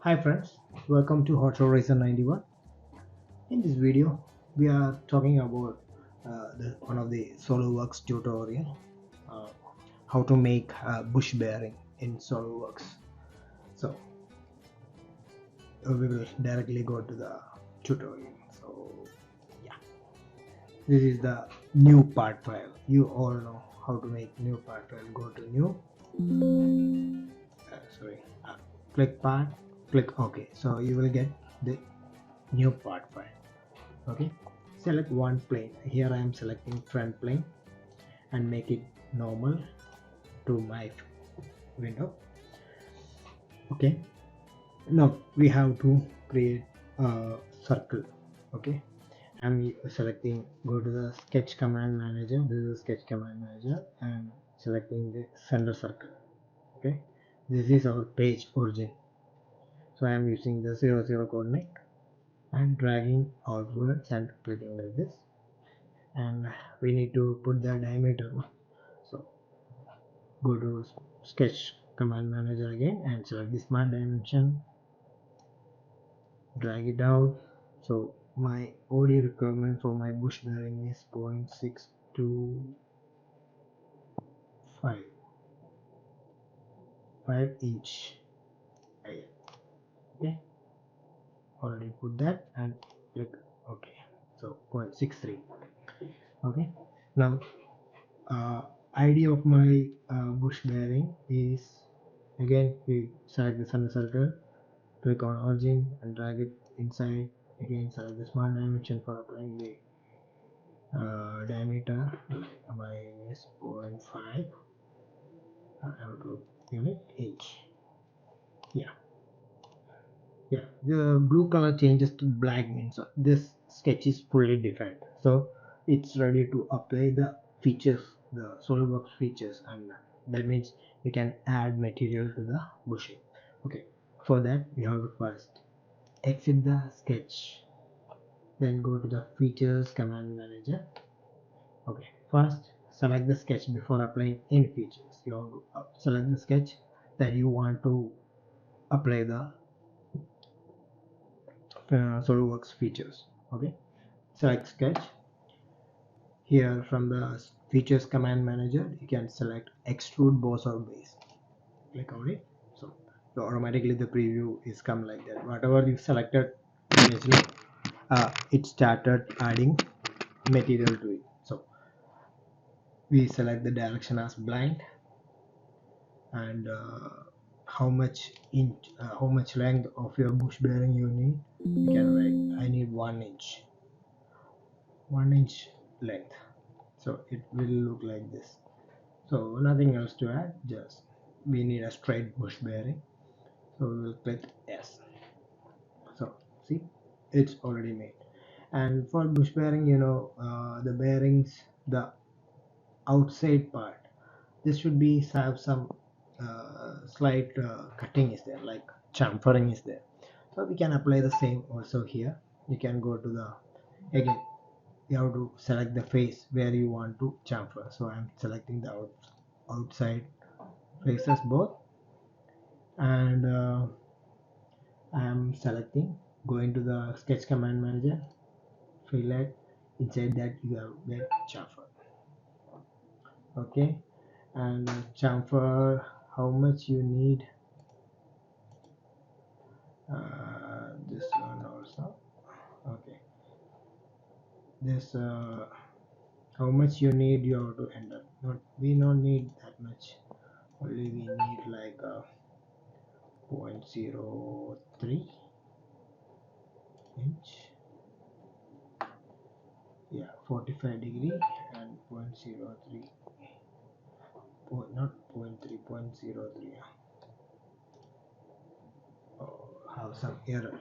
Hi friends, welcome to Hot Racer 91. In this video, we are talking about one of the SolidWorks tutorial, uh, how to make a bush bearing in SolidWorks. So we will directly go to the tutorial. So yeah, this is the new part file. You all know how to make new part file. Go to new, sorry, click part, click OK. So you will get the new part file. Okay, select one plane. Here I am selecting front plane and make it normal to my window. Okay, now we have to create a circle. Okay, I'm selecting, go to the sketch command manager. This is the sketch command manager and selecting the center circle. Okay, this is our page origin, so I am using the 00 coordinate and dragging outwards and clicking like this, and we need to put the diameter. So go to sketch command manager again and select the smart dimension, drag it out. So my OD requirement for my bush bearing is 0.625 5 inch. Okay, already put that and click OK. So 0.63. Okay, now idea of my bush bearing is, again we select the center circle, click on origin and drag it inside. Again select the smart dimension for applying the diameter minus 0.5. I have to unit inch. Yeah, the blue color changes to black means this sketch is fully defined, so it's ready to apply the features, the SolidWorks features, and that means we can add material to the bushing. Okay, for that we have to first exit the sketch, then go to the features command manager. Okay, first select the sketch before applying any features. You have to select the sketch that you want to apply the SolidWorks features. Okay, select sketch. Here from the features command manager you can select extrude boss or base. Click on it. So automatically the preview is come like that. Whatever you selected initially, it started adding material to it. So we select the direction as blind, and how much length of your bush bearing you need. You can write I need 1 inch, 1 inch length, so it will look like this. So nothing else to add, just we need a straight bush bearing, so we will click yes. So see, it's already made. And for bush bearing, the bearings, the outside part, this should be have some slight cutting is there, like chamfering is there. So we can apply the same also here. You can go to the, again you have to select the face where you want to chamfer. So I'm selecting the outside faces both, and I am selecting, going to the sketch command manager, fillet, inside that you have get chamfer. Okay, and chamfer, how much you need, this one also. Okay, this how much you need, you have to enter. Not, we don't need that much, only we need like 0.03 inch. Yeah, 45 degree and 0.03, not 0.3, 0.03. Oh, have some error.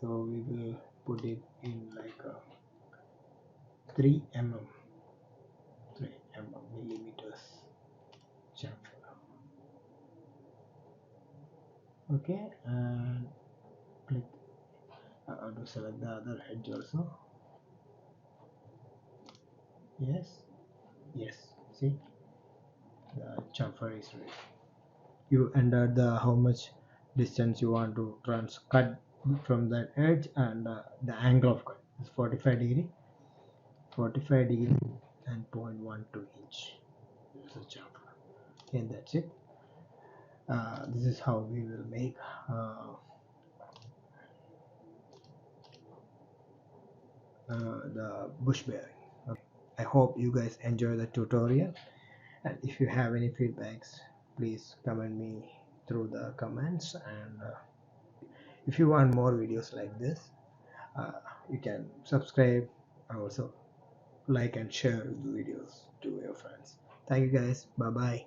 So we will put it in like 3 mm, 3 millimeters chamfer. Okay, and click. I have to select the other edge also. Yes, yes. See, the chamfer is ready. You enter the how much distance you want to cut from that edge, and the angle of cut is 45 degree and 0.12 inch. So chamfer. And that's it. This is how we will make the bush bearing. Okay. I hope you guys enjoy the tutorial, and if you have any feedbacks, please comment me through the comments, and if you want more videos like this, uh, you can subscribe and also like and share the videos to your friends. Thank you guys. Bye bye.